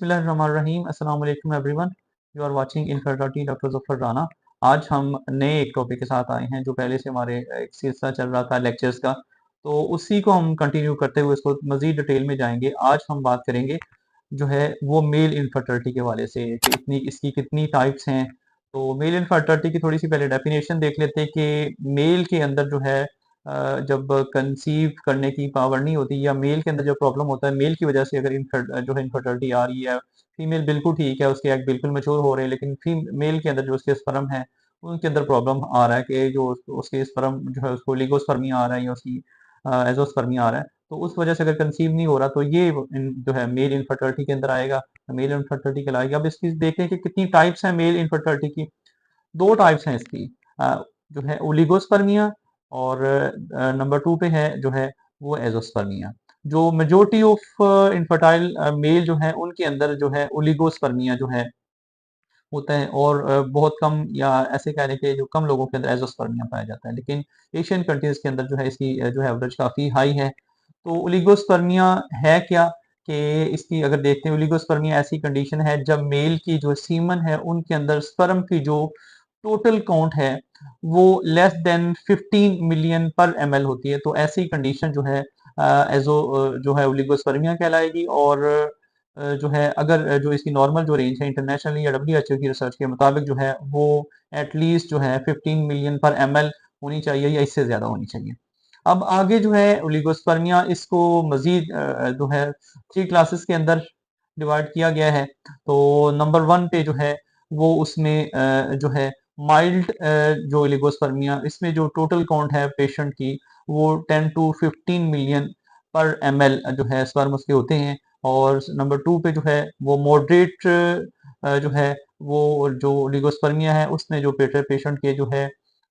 बिस्मिल्लाहिर्रहमानिर्रहीम अस्सलाम वालेकुम everyone. You are watching infertility doctor Zafar Rana. आज हम नए एक टॉपिक के साथ आए हैं जो पहले से हमारे एक सिलसिला चल रहा था लेक्चर्स का, तो उसी को हम कंटिन्यू करते हुए इसको मज़ीद डिटेल में जाएंगे। आज हम बात करेंगे जो है वो मेल इनफर्टिलिटी के हवाले से कि इसकी कितनी टाइप्स हैं। तो मेल इनफर्टिलिटी की थोड़ी सी पहले डेफिनेशन देख लेते हैं कि मेल के अंदर जो है जब कंसीव करने की पावर नहीं होती या मेल के अंदर जो प्रॉब्लम होता है, मेल की वजह से अगर जो है इनफर्टिलिटी आ रही है। फीमेल बिल्कुल ठीक है, उसके एग बिल्कुल मैच्योर हो रहे हैं, लेकिन मेल के अंदर जो उसके स्पर्म है उनके अंदर प्रॉब्लम आ रहा है कि जो उसके स्पर्म जो है उसको ओलिगोस्पर्मिया आ रहा है या उसकी एजोस्पर्मिया आ रहा है। तो उस वजह से अगर कंसीव नहीं हो रहा तो ये जो है मेल इनफर्टिलिटी के अंदर आएगा, मेल इनफर्टिलिटी कहलाएगी। अब इसकी देखें कि कितनी टाइप्स हैं मेल इनफर्टिलिटी की। दो टाइप्स हैं इसकी, जो है ओलिगोस्पर्मिया और नंबर टू पे है जो है वो एजोस्पर्मिया। जो मेजोरिटी ऑफ इनफर्टाइल मेल जो है उनके अंदर जो है ओलिगोस्पर्मिया जो है होता है, और बहुत कम या ऐसे कह लें कि जो कम लोगों के अंदर एजोस्पर्मिया पाया जाता है। लेकिन एशियन कंट्रीज के अंदर जो है इसकी जो है एवरेज काफ़ी हाई है। तो ओलिगोस्पर्मिया है क्या, कि इसकी अगर देखते हैं ओलिगोस्पर्मिया ऐसी कंडीशन है जब मेल की जो सीमन है उनके अंदर स्पर्म की जो टोटल काउंट है वो लेस देन 15 मिलियन पर एमएल होती है। तो ऐसी कंडीशन जो है जो है ओलिगोस्पर्मिया कहलाएगी। और जो है अगर जो इसकी नॉर्मल जो रेंज है इंटरनेशनली या डब्ल्यूएचओ की रिसर्च के मुताबिक जो है वो एटलीस्ट जो है 15 मिलियन पर एमएल होनी चाहिए या इससे ज्यादा होनी चाहिए। अब आगे जो है ओलिगोस्पर्मिया, इसको मजीद जो है 3 क्लासेस के अंदर डिवाइड किया गया है। तो नंबर 1 पे जो है वो उसमें जो है माइल्ड जो ओलिगोस्पर्मिया, इसमें जो टोटल काउंट है पेशेंट की वो 10 टू 15 मिलियन पर एमएल जो है स्पर्म उसके होते हैं। और नंबर 2 पे जो है वो मॉडरेट जो है वो जो ओलिगोस्पर्मिया है उसमें जो पेशेंट के जो है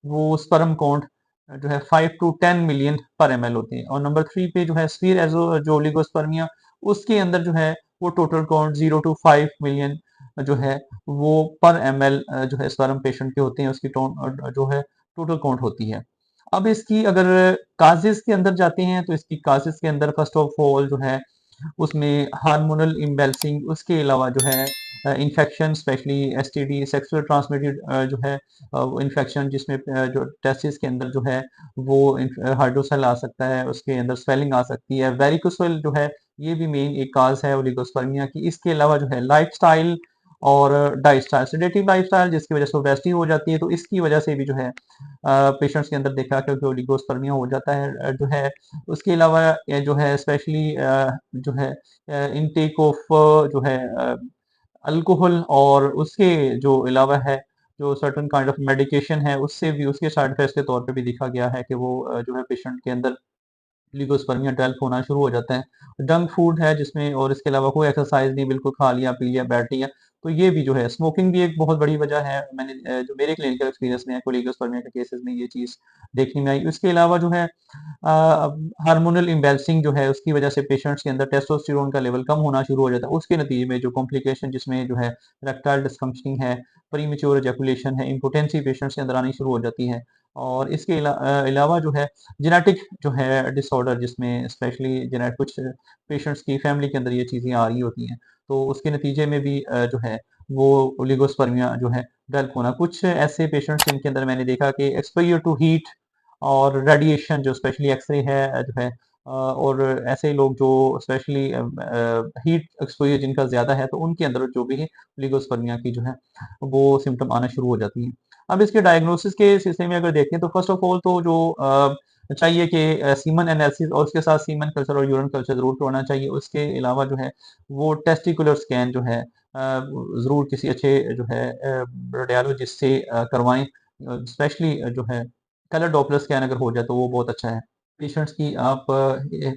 वो स्पर्म काउंट जो है 5 टू 10 मिलियन पर एमएल होते हैं। और नंबर 3 पे जो है स्फीर एजो जो ओलिगोस्पर्मिया, उसके अंदर जो है वो टोटल काउंट 0 टू 5 मिलियन जो है वो पर एमएल जो है स्पर्म पेशेंट के होते हैं, उसकी जो है टोटल काउंट होती है। अब इसकी अगर काजेस के अंदर जाते हैं तो इसकी काजेस के अंदर फर्स्ट ऑफ ऑल जो है उसमें हार्मोनल इम्बैलेंसिंग, उसके अलावा जो है infection, specially STD sexual transmitted जो है इन्फेक्शन, जिसमें जो टेस्टिस के अंदर जो है वो हाइड्रोसेल आ सकता है, उसके अंदर स्वेलिंग आ सकती है। वेरिकोसेल जो है ये भी मेन एक काज है ओलिगोस्पर्मिया की। इसके अलावा जो है लाइफस्टाइल और डाइटस्टाइल, सेडेटिव लाइफस्टाइल जिसकी वजह से ओबेसिटी हो जाती है, तो इसकी वजह से भी जो है पेशेंट्स के अंदर देखा क्योंकि ओलिगोस्पर्मिया हो जाता है जो है। उसके अलावा जो है स्पेशली जो है इनटेक ऑफ जो है अल्कोहल, और उसके जो अलावा है जो सर्टेन काइंड ऑफ मेडिकेशन है उससे भी उसके साइड इफेक्ट्स के तौर पे भी देखा गया है कि वो जो है पेशेंट के अंदर लिगोस्पर्मिया डेवलप होना शुरू हो जाता है। जंक फूड है जिसमें, और इसके अलावा कोई एक्सरसाइज नहीं, बिल्कुल खा लिया पी लिया बैठ लिया, तो ये भी जो है स्मोकिंग भी एक बहुत बड़ी वजह है। मैंने जो मेरे क्लिनिकल एक्सपीरियंस में है कोलिगोस्पर्मिया के केसेस में ये चीज देखने में आई। उसके अलावा जो है हार्मोनल इम्बैलेंसिंग जो है उसकी वजह से पेशेंट्स के अंदर टेस्टोस्टेरोन का लेवल कम होना शुरू हो जाता है। उसके नतीजे में जो कॉम्प्लिकेशन जिसमें जो है इरेक्टाइल डिसफंक्शनिंग है, प्रीमेच्योर एजैकुलेशन है, इम्पोटेंसी पेशेंट्स के अंदर आनी शुरू हो जाती है। और इसके अलावा जो है जेनेटिक जो है डिसऑर्डर, जिसमें स्पेशली जेनेटिक कुछ पेशेंट्स की फैमिली के अंदर ये चीज़ें आ रही होती हैं, तो उसके नतीजे में भी जो है वो ओलिगोस्पर्मिया जो है डेवलप होना। कुछ ऐसे पेशेंट्स जिनके अंदर मैंने देखा कि एक्सपोजर टू हीट और रेडिएशन, जो स्पेशली एक्सरे है जो है और ऐसे लोग जो स्पेशली हीट एक्सपोजर जिनका ज़्यादा है, तो उनके अंदर जो भी है ओलिगोस्पर्मिया की जो है वो सिम्पटम आना शुरू हो जाती हैं। अब इसके डायग्नोसिस के सिलसिले में अगर देखें तो फर्स्ट ऑफ ऑल तो जो चाहिए कि सीमन एनालिसिस और उसके साथ सीमन कल्चर और यूरिन कल्चर ज़रूर करवाना चाहिए। उसके अलावा जो है वो टेस्टिकुलर स्कैन जो है ज़रूर किसी अच्छे जो है रेडियोलॉजिस्ट से करवाएँ। स्पेशली जो है कलर डॉपलर स्कैन अगर हो जाए तो वो बहुत अच्छा है। पेशेंट्स की आप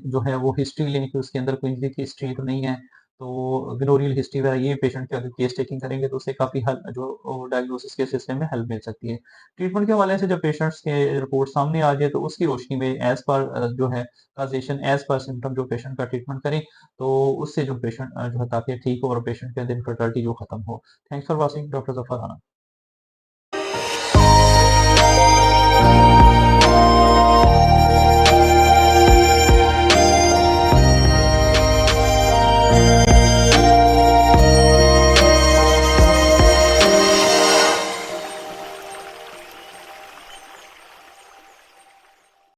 जो है वो हिस्ट्री लें कि उसके अंदर कोई इंजरी की हिस्ट्री तो नहीं है। तो वेनोरियल हिस्ट्री वगैरह ये पेशेंट की अगर केस टेकिंग करेंगे तो उससे काफ़ी हेल्प जो डायग्नोसिस के सिलसिले में हेल्प मिल सकती है। ट्रीटमेंट के हवाले से जब पेशेंट्स के रिपोर्ट सामने आ जाए तो उसकी रोशनी में एज़ पर जो है काज़ेशन एज़ पर सिम्पटम जो पेशेंट का ट्रीटमेंट करें, तो उससे जो पेशेंट जो है ताकि ठीक हो और पेशेंट के अंदर इनफर्टिलिटी जो खत्म हो। Thanks for watching doctor Zafar Khan.